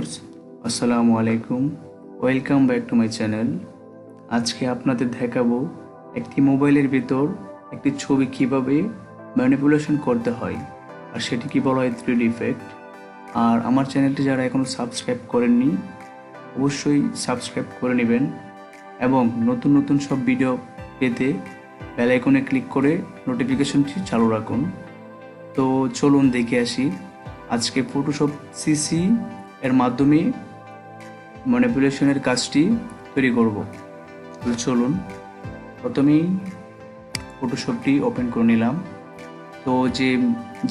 Viewers আসসালামু আলাইকুম, welcome back to my channel. আজকে আপনাদের দেখাবো একটি মোবাইলের ভিতর একটি ছবি কিভাবে ম্যানিপুলেশন করতে হয়, আর সেটি কি বলা হয় 3D ইফেক্ট। আর আমার চ্যানেলটি যারা এখনও সাবস্ক্রাইব করেননি অবশ্যই সাবস্ক্রাইব করে নেবেন এবং নতুন নতুন সব ভিডিও পেতে বেল আইকনে ক্লিক করে নোটিফিকেশনটি চালু রাখুন। তো চলুন দেখে আসি আজকে ফটোশপ সিসি এর মাধ্যমে ম্যানিপুলেশনের কাজটি তৈরি করব। তো চলুন প্রথমেই ফটোশপটি ওপেন করে নিলাম। তো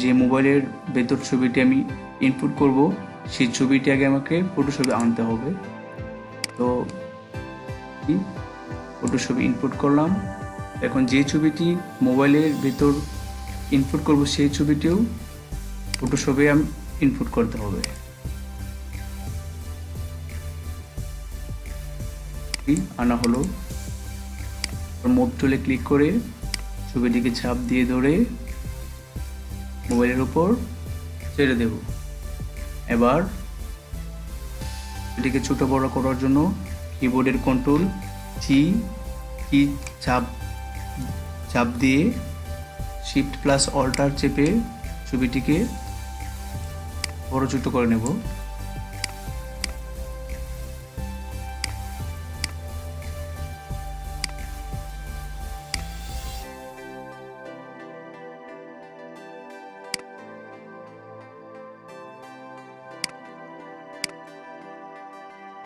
যে মোবাইলের ভেতর ছবিটি আমি ইনপুট করব সেই ছবিটি আগে আমাকে ফটোশপে আনতে হবে। তো ফটোশপে ইনপুট করলাম। এখন যে ছবিটি মোবাইলের ভেতর ইনপুট করব সেই ছবিটিও ফটোশপে আমি ইনপুট করতে হবে। আনা হলো, মুভ টুলে ক্লিক করে ছবিটিকে চাপ দিয়ে ধরে মোবাইলের উপর ছেড়ে দেব। এবার এটিকে ছোট বড় করার জন্য কিবোর্ডের কন্ট্রোল কি চাপ দিয়ে শিফট প্লাস অল্টার চেপে ছবিটিকে বড় ছোট করে নেব।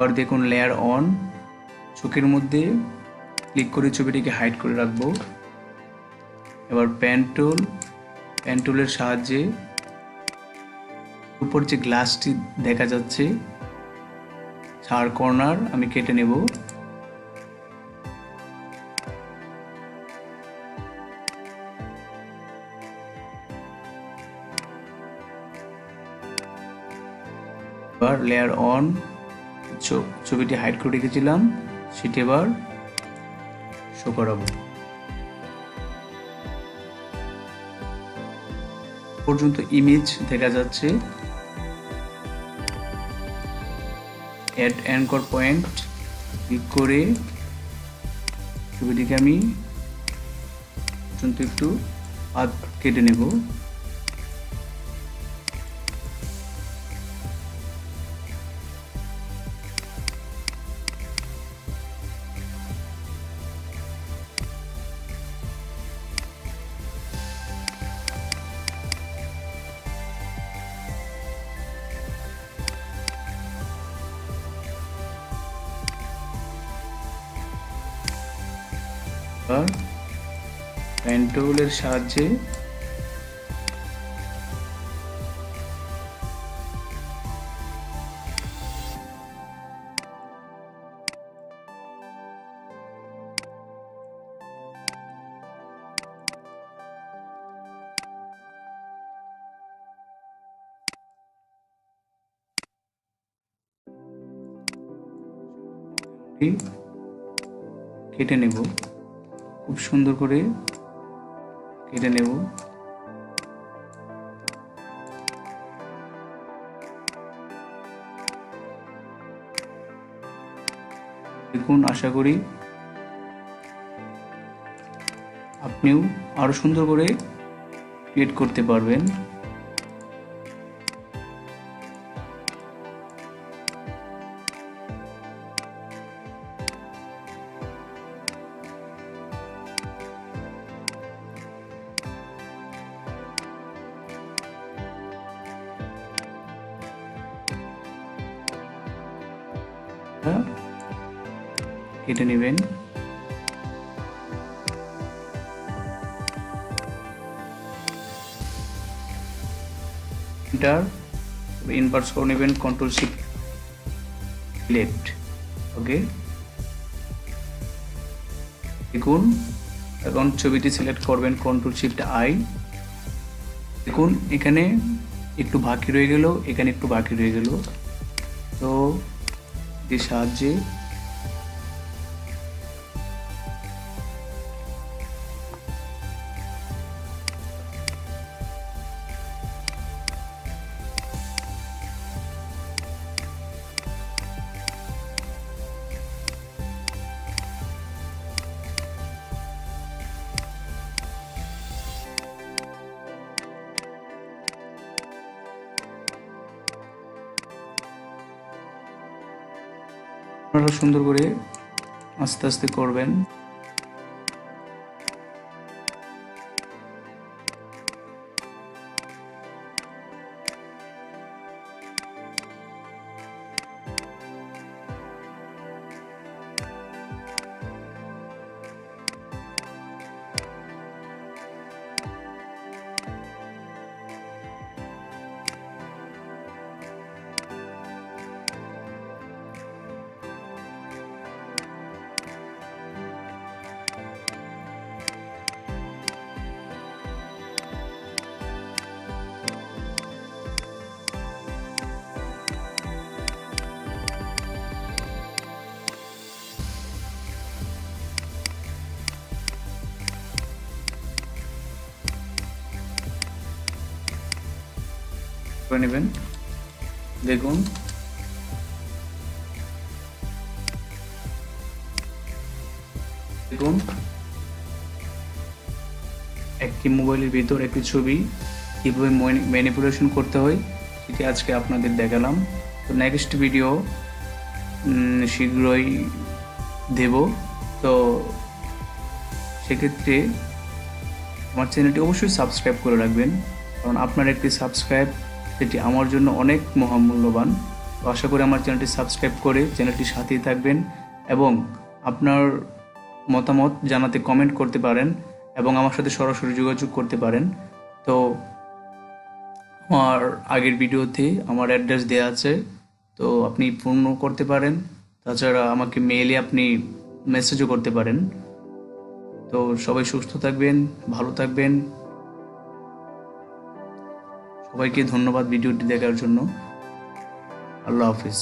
আর দেখুন লেয়ার অন, চোখের মধ্যে ক্লিক করে ছবিটিকে হাইড করে রাখবো। এবার পেন টুলের সাহায্যে উপর যে গ্লাসটি দেখা যাচ্ছে চার কর্নার আমি কেটে নেব। এবার লেয়ার অন, ছবিটি হাইড করে রেখেছিলাম সেটি এবার শো করাবো। পর্যন্ত ইমেজ দেখা যাচ্ছে। অ্যাড অ্যাঙ্কর পয়েন্ট ক্লিক করে ছবিটিকে আমি পর্যন্ত একটু হাত কেটে নেব। পেন টুলের সাহায্যে কেটে নেব, খুব সুন্দর করে কেটে নেব। দেখুন, আশা করি আপনিও আরো সুন্দর করে ক্রিয়েট করতে পারবেন। কেটে নেবেন। ইনভার্স করে নেবেন, কন্ট্রোল শিফট লেফট। ওকে, দেখুন এখন ছবিটি সিলেক্ট করবেন, কন্ট্রোল শিফট আই। দেখুন এখানে একটু বাকি রয়ে গেল, এখানে একটু বাকি রয়ে গেল। তো এর সাহায্যে আপনারা সুন্দর করে আস্তে আস্তে করবেন। করে নেবেন। দেখুন একটি মোবাইলের ভিতর একটি ছবি কীভাবে ম্যানিপুলেশন করতে হয় সেটি আজকে আপনাদের দেখালাম। তো নেক্সট ভিডিও শীঘ্রই দেব। তো সেক্ষেত্রে আমার চ্যানেলটি অবশ্যই সাবস্ক্রাইব করে রাখবেন, কারণ আপনার একটি সাবস্ক্রাইব সেটি আমার জন্য অনেক মহামূল্যবান। তো আশা করি আমার চ্যানেলটি সাবস্ক্রাইব করে চ্যানেলটির সাথেই থাকবেন এবং আপনার মতামত জানাতে কমেন্ট করতে পারেন এবং আমার সাথে সরাসরি যোগাযোগ করতে পারেন। তো আমার আগের ভিডিওতে আমার অ্যাড্রেস দেওয়া আছে, তো আপনি পূর্ণ করতে পারেন। তাছাড়া আমাকে মেইলে আপনি মেসেজও করতে পারেন। তো সবাই সুস্থ থাকবেন, ভালো থাকবেন। সবাইকে ধন্যবাদ ভিডিওটি দেখার জন্য। আল্লাহ হাফিজ।